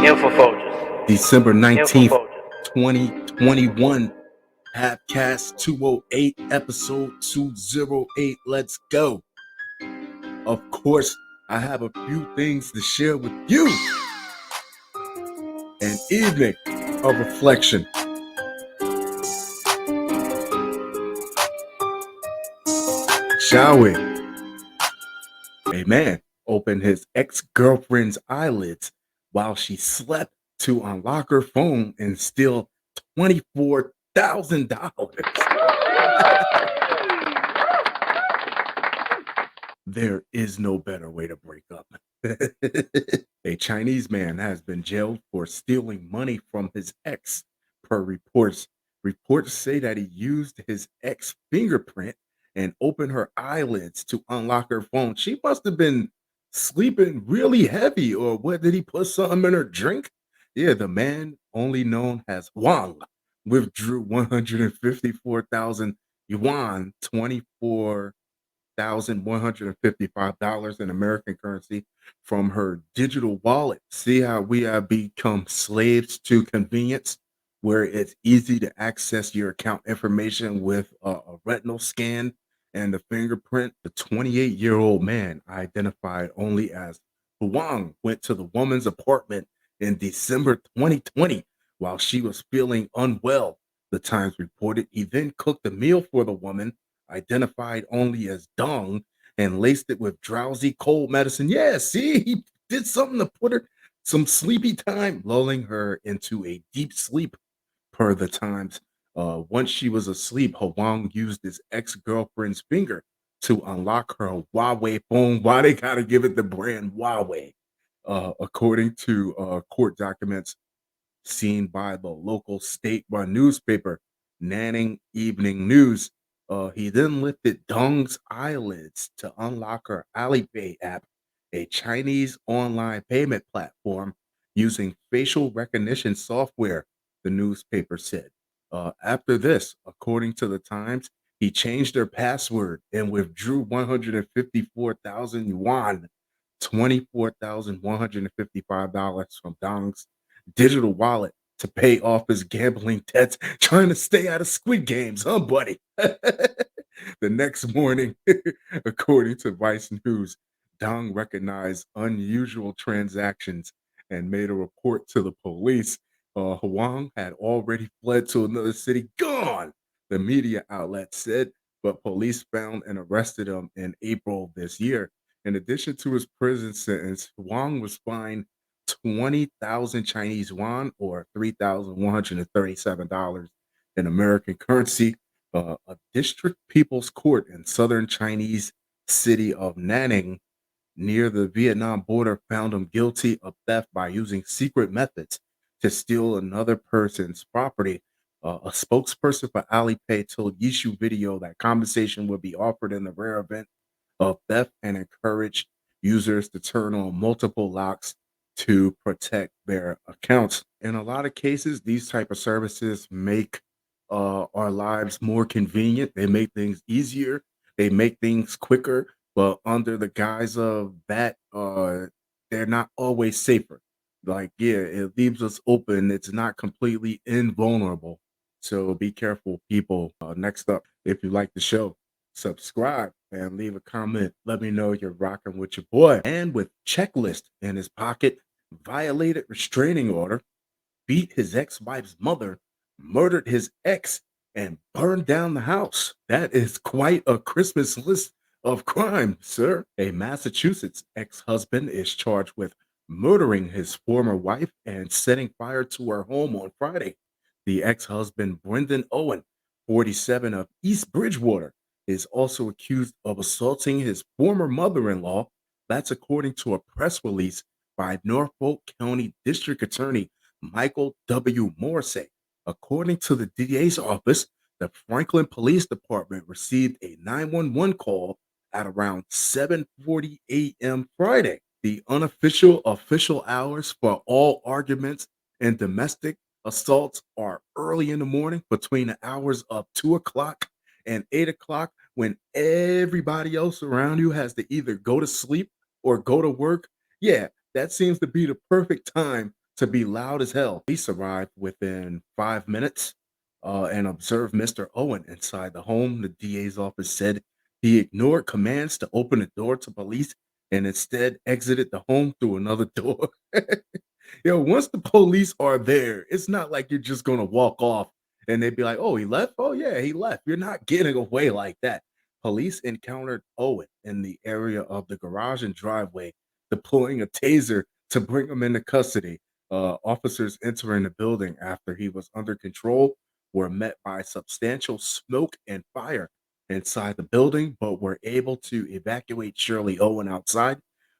December 19th, 2021. Halfcast 208, episode 208. Let's go. Of course, I have a few things to share with you. An evening of reflection. Shall we? A man opened his ex-girlfriend's eyelids while she slept to unlock her phone and steal $24,000. There is no better way to break up. A Chinese man has been jailed for stealing money from his ex, per reports. Reports say that he used his ex fingerprint and opened her eyelids to unlock her phone. She must have been sleeping really heavy, or what? Did he put something in her drink? Yeah, the man, only known as Wang, withdrew 154,000 yuan, 24,155 in American currency from her digital wallet. See how we have become slaves to convenience, where it's easy to access your account information with a retinal scan and a fingerprint. The 28-year-old man, identified only as Huang, went to the woman's apartment in December 2020 while she was feeling unwell. The Times reported he then cooked a meal for the woman, identified only as Dong, and laced it with drowsy cold medicine. Yeah, see, he did something to put her some sleepy time, lulling her into a deep sleep, per the Times. Once she was asleep, Hwang used his ex-girlfriend's finger to unlock her Huawei phone. Why they gotta give it the brand Huawei? According to court documents seen by the local state-run newspaper, Nanning Evening News. He then lifted Dong's eyelids to unlock her Alipay app, a Chinese online payment platform using facial recognition software, the newspaper said. After this, according to the Times, he changed her password and withdrew 154,000 yuan, $24,155 from Dong's digital wallet to pay off his gambling debts, trying to stay out of Squid Games, huh, buddy? The next morning, according to Vice News, Dong recognized unusual transactions and made a report to the police. Huang had already fled to another city, gone, the media outlet said, but police found and arrested him in April this year. In addition to his prison sentence, Huang was fined 20,000 Chinese yuan, or $3,137 in American currency. A district people's court in southern Chinese city of Nanning near the Vietnam border found him guilty of theft by using secret methods to steal another person's property. A spokesperson for Alipay told Yishu Video that compensation would be offered in the rare event of theft and encouraged users to turn on multiple locks to protect their accounts. In a lot of cases, these type of services make our lives more convenient. They make things easier. They make things quicker. But under the guise of that, they're not always safer. Like, yeah, it leaves us open. It's not completely invulnerable. So be careful, people. Next up, if you like the show, subscribe and leave a comment. Let me know you're rocking with your boy. And with checklist in his pocket, violated restraining order, beat his ex-wife's mother, murdered his ex, and burned down the house. That is quite a Christmas list of crime, sir. A Massachusetts ex-husband is charged with murdering his former wife and setting fire to her home on Friday. The ex-husband, Brendan Owen, 47, of East Bridgewater, is also accused of assaulting his former mother-in-law. That's according to a press release by Norfolk County District Attorney Michael W. Morrissey. According to the DA's office, the Franklin Police Department received a 911 call at around 7:40 a.m. Friday. The unofficial official hours for all arguments and domestic assaults are early in the morning, between the hours of 2 o'clock and 8 o'clock, when everybody else around you has to either go to sleep or go to work. Yeah, that seems to be the perfect time to be loud as hell. Police arrived within 5 minutes and observed Mr. Owen inside the home. The DA's office said he ignored commands to open the door to police and instead exited the home through another door. Yo, once the police are there, it's not like you're just gonna walk off and they'd be like, "Oh, he left? Oh, yeah, he left." You're not getting away like that. Police encountered Owen in the area of the garage and driveway, deploying a taser to bring him into custody. Officers entering the building after he was under control were met by substantial smoke and fire inside the building, but were able to evacuate Shirley Owen outside.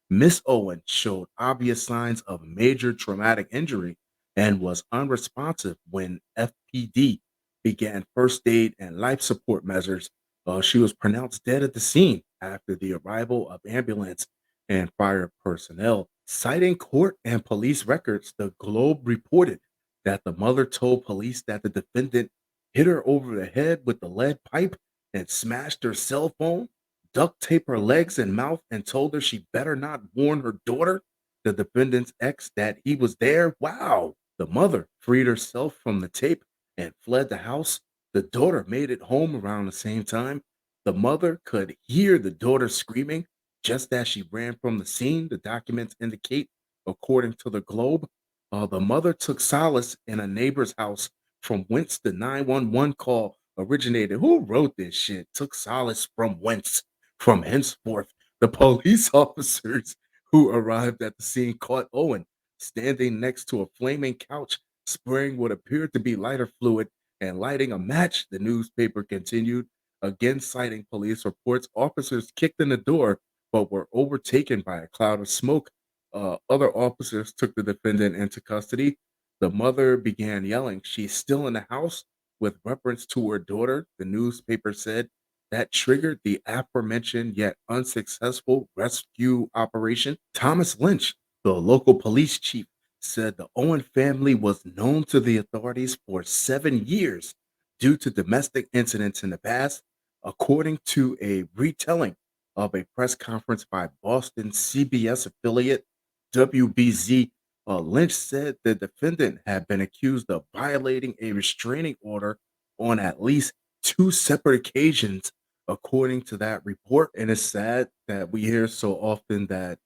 Miss Owen showed obvious signs of major traumatic injury and was unresponsive when FPD began first aid and life support measures. She was pronounced dead at the scene after the arrival of ambulance and fire personnel. Citing court and police records, the Globe reported that the mother told police that the defendant hit her over the head with the lead pipe and smashed her cell phone, duct tape her legs and mouth, and told her she better not warn her daughter, the defendant's ex, that he was there. Wow. The mother freed herself from the tape and fled the house. The daughter made it home around the same time. The mother could hear the daughter screaming just as she ran from the scene, the documents indicate, according to the Globe. The mother took solace in a neighbor's house from whence the 911 call originated. Who wrote this shit? Took solace from whence? From henceforth, the police officers who arrived at the scene caught Owen standing next to a flaming couch, spraying what appeared to be lighter fluid and lighting a match. The newspaper continued, again citing police reports. Officers kicked in the door but were overtaken by a cloud of smoke. Other officers took the defendant into custody. The mother began yelling, "She's still in the house," with reference to her daughter. The newspaper said that triggered the aforementioned yet unsuccessful rescue operation. Thomas Lynch, the local police chief, said the Owen family was known to the authorities for 7 years due to domestic incidents in the past, according to a retelling of a press conference by Boston CBS affiliate WBZ. Lynch said the defendant had been accused of violating a restraining order on at least two separate occasions, according to that report. And it's sad that we hear so often that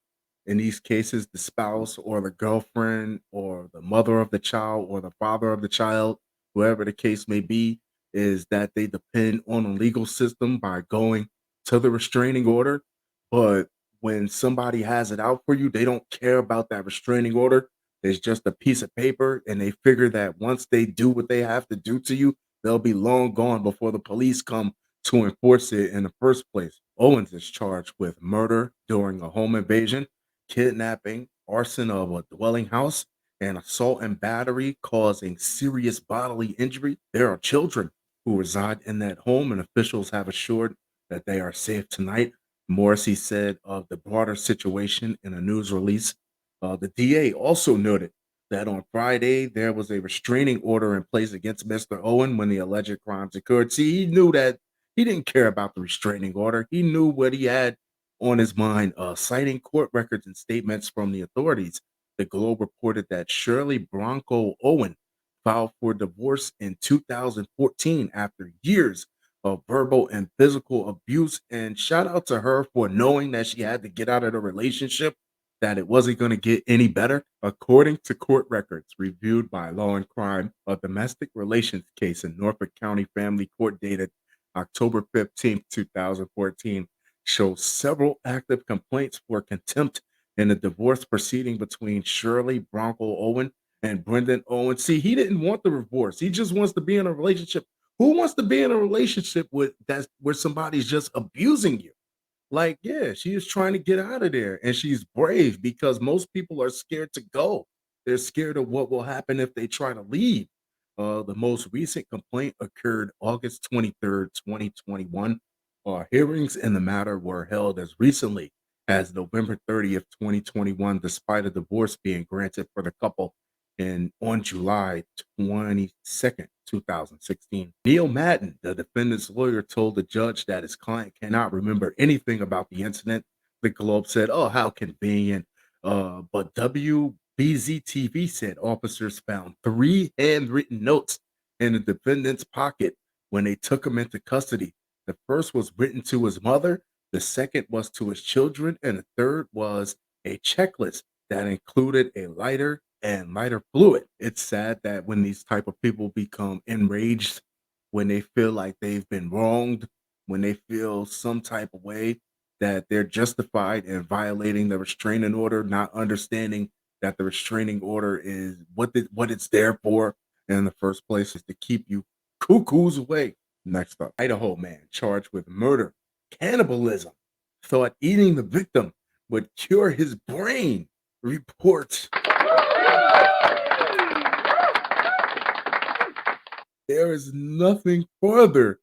in these cases, the spouse or the girlfriend or the mother of the child or the father of the child, whoever the case may be, is that they depend on a legal system by going to the restraining order. But when somebody has it out for you, they don't care about that restraining order. It's just a piece of paper, and they figure that once they do what they have to do to you, they'll be long gone before the police come to enforce it in the first place. Owens is charged with murder during a home invasion, kidnapping, arson of a dwelling house, and assault and battery causing serious bodily injury. There are children who reside in that home, and officials have assured that they are safe tonight. Morrissey said of the broader situation in a news release. The DA also noted that on Friday there was a restraining order in place against Mr. Owen when the alleged crimes occurred. See, he knew that he didn't care about the restraining order. He knew what he had on his mind, citing court records and statements from the authorities. The Globe reported that Shirley Bronco Owen filed for divorce in 2014 after years of verbal and physical abuse. And shout out to her for knowing that she had to get out of the relationship, that it wasn't going to get any better. According to court records reviewed by Law and Crime, a domestic relations case in Norfolk County Family Court dated October 15th, 2014 shows several active complaints for contempt in a divorce proceeding between Shirley Bronco Owen and Brendan Owen. See, he didn't want the divorce. He just wants to be in a relationship. Who wants to be in a relationship with that's where somebody's just abusing you? Like, yeah, she is trying to get out of there and she's brave because most people are scared to go. They're scared of what will happen if they try to leave. The most recent complaint occurred August 23rd, 2021. Hearings in the matter were held as recently as November 30th, 2021, despite a divorce being granted for the couple on July 22nd, 2016. Neil Madden, the defendant's lawyer, told the judge that his client cannot remember anything about the incident. The Globe said, "Oh, how convenient." But BZTV said officers found three handwritten notes in the defendant's pocket when they took him into custody. The first was written to his mother, the second was to his children, and the third was a checklist that included a lighter and lighter fluid. It's sad that when these type of people become enraged, when they feel like they've been wronged, when they feel some type of way, that they're justified in violating the restraining order, not understanding that the restraining order is what it's there for in the first place is to keep you cuckoos away. Next up, Idaho man charged with murder, cannibalism, thought eating the victim would cure his brain. Reports there is nothing further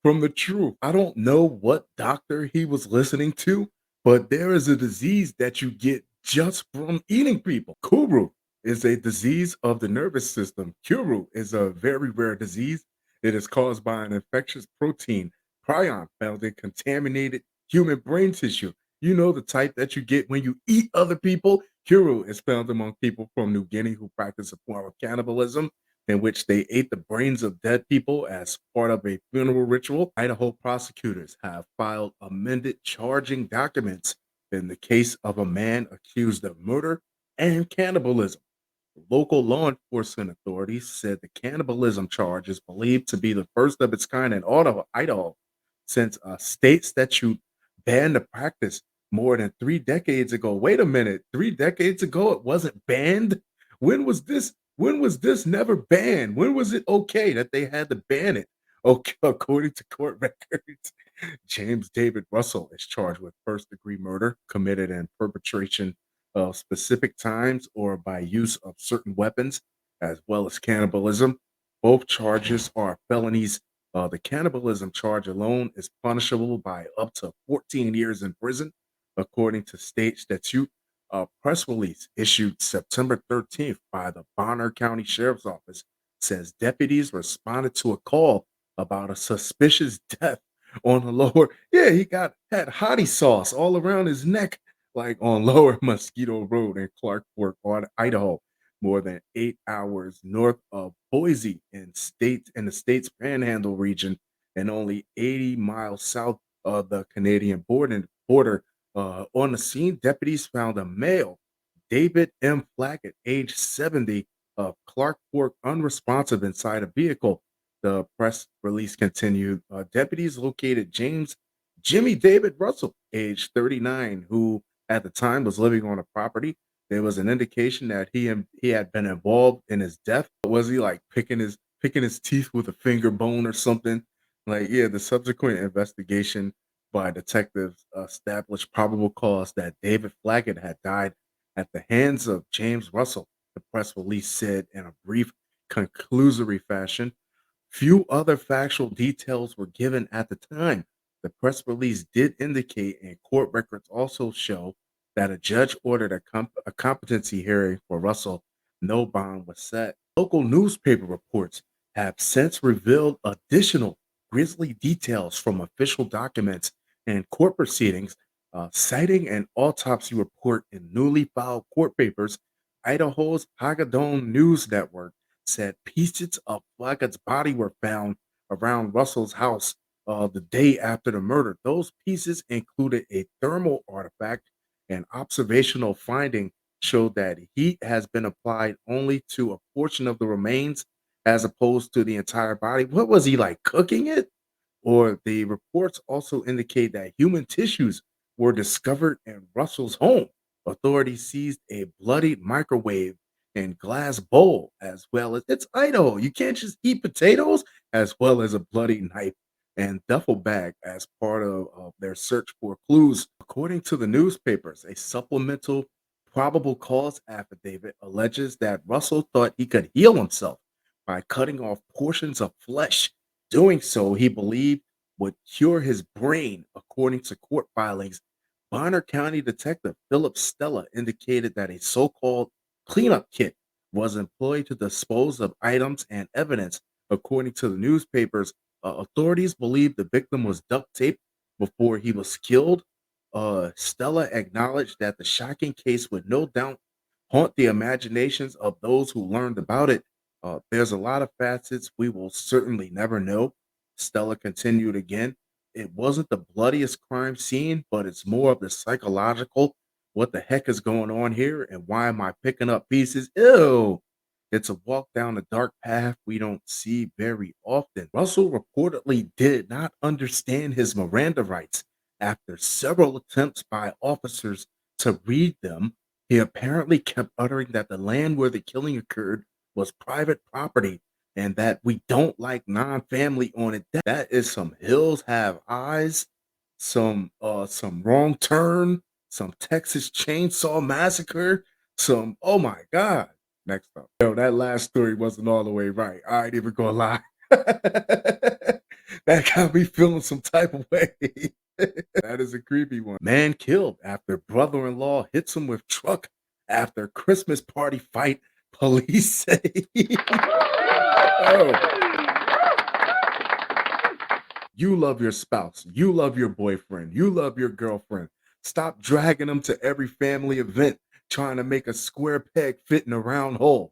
from the truth. I don't know what doctor he was listening to, but there is a disease that you get just from eating people. Kuru is a disease of the nervous system. Kuru is a very rare disease. It is caused by an infectious protein, prion, found in contaminated human brain tissue. You know the type that you get when you eat other people. Kuru is found among people from New Guinea who practice a form of cannibalism in which they ate the brains of dead people as part of a funeral ritual. Idaho prosecutors have filed amended charging documents in the case of a man accused of murder and cannibalism. Local law enforcement authorities said the cannibalism charge is believed to be the first of its kind in Idaho, since a state statute banned the practice more than 3 decades ago. Wait a minute, 3 decades ago it wasn't banned? When was this? When was this never banned? When was it okay that they had to ban it? Okay, according to court records, James David Russell is charged with first degree murder committed in perpetration of specific times or by use of certain weapons, as well as cannibalism. Both charges are felonies. The cannibalism charge alone is punishable by up to 14 years in prison, according to state statute. A press release issued September 13th by the Bonner County Sheriff's Office says deputies responded to a call about a suspicious death on the lower. Yeah, he got had hottie sauce all around his neck, like on Lower Mosquito Road in Clark Fork, Idaho, more than 8 hours north of Boise in the state's Panhandle region, and only 80 miles south of the Canadian border. On the scene, deputies found a male, David M. Flackett, age 70, of Clark Fork, unresponsive inside a vehicle. The press release continued. Deputies located James Jimmy David Russell, age 39, who at the time was living on a property. There was an indication that he had been involved in his death. Was he like picking his teeth with a finger bone or something? Like, yeah, the subsequent investigation by detectives established probable cause that David Flaggett had died at the hands of James Russell, the press release said in a brief, conclusory fashion. Few other factual details were given at the time. The press release did indicate, and court records also show, that a judge ordered a competency hearing for Russell. No bond was set. Local newspaper reports have since revealed additional grisly details from official documents and court proceedings, citing an autopsy report in newly filed court papers. Idaho's Hagadone News Network said pieces of Flackett's body were found around Russell's house the day after the murder. Those pieces included a thermal artifact, and observational finding showed that heat has been applied only to a portion of the remains as opposed to the entire body. What was he like cooking it? Or the reports also indicate that human tissues were discovered in Russell's home. Authorities seized a bloodied microwave and glass bowl, as well as it's Idaho. You can't just eat potatoes, as well as a bloody knife and duffel bag as part of their search for clues. According to the newspapers, a supplemental probable cause affidavit alleges that Russell thought he could heal himself by cutting off portions of flesh. Doing so, he believed, would cure his brain, according to court filings. Bonner County Detective Philip Stella indicated that a so called cleanup kit was employed to dispose of items and evidence. According to the newspapers, authorities believe the victim was duct taped before he was killed. Stella acknowledged that the shocking case would no doubt haunt the imaginations of those who learned about it. There's a lot of facets we will certainly never know. Stella continued again. It wasn't the bloodiest crime scene, but it's more of the psychological. What the heck is going on here? And why am I picking up pieces? Ew. It's a walk down a dark path we don't see very often. Russell reportedly did not understand his Miranda rights after several attempts by officers to read them. He apparently kept uttering that the land where the killing occurred was private property and that we don't like non-family on it. That is some hills have eyes, some wrong turn, some Texas Chainsaw Massacre, some oh my god. Next up. Yo, that last story wasn't all the way right. I ain't even gonna lie. That got me feeling some type of way. That is a creepy one. Man killed after brother-in-law hits him with truck after Christmas party fight. Police say. Oh, you love your spouse. You love your boyfriend. You love your girlfriend. Stop dragging them to every family event trying to make a square peg fit in a round hole.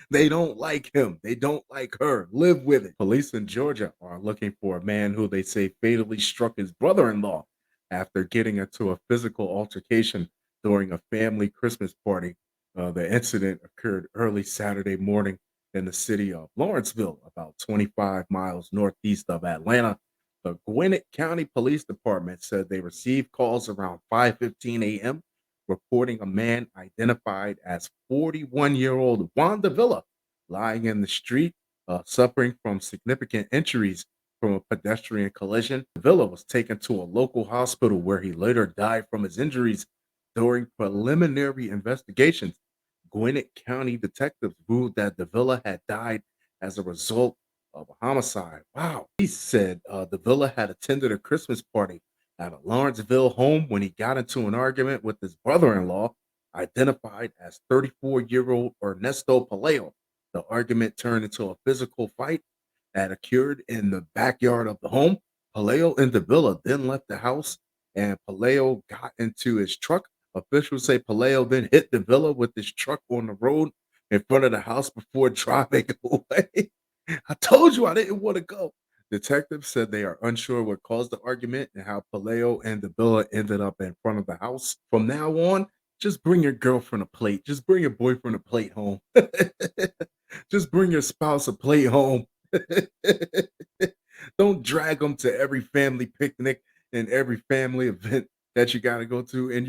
They don't like him. They don't like her. Live with it. Police in Georgia are looking for a man who they say fatally struck his brother in law after getting into a physical altercation during a family Christmas party. The incident occurred early Saturday morning in the city of Lawrenceville, about 25 miles northeast of Atlanta. The Gwinnett County Police Department said they received calls around 5:15 a.m. reporting a man identified as 41-year-old Juan Davila lying in the street, suffering from significant injuries from a pedestrian collision. Davila was taken to a local hospital where he later died from his injuries during preliminary investigations. Gwinnett County detectives ruled that Davila had died as a result of a homicide. Wow. He said Davila had attended a Christmas party at a Lawrenceville home when he got into an argument with his brother in law, identified as 34-year-old Ernesto Palayo. The argument turned into a physical fight that occurred in the backyard of the home. Palayo and Davila then left the house, and Palayo got into his truck. Officials say Palayo then hit Davila with his truck on the road in front of the house before driving away. I told you I didn't want to go. Detectives said they are unsure what caused the argument and how Palayo and Davila ended up in front of the house. From now on, just bring your girlfriend a plate. Just bring your boyfriend a plate home. Just bring your spouse a plate home. Don't drag them to every family picnic and every family event that you got to go to, and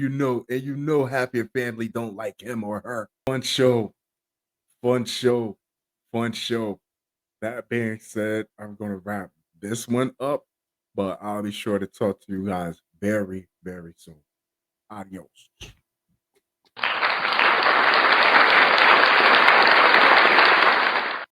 half your family don't like him or her. Fun show, fun show, fun show. That being said, I'm gonna wrap this one up, but I'll be sure to talk to you guys very, very soon. Adios.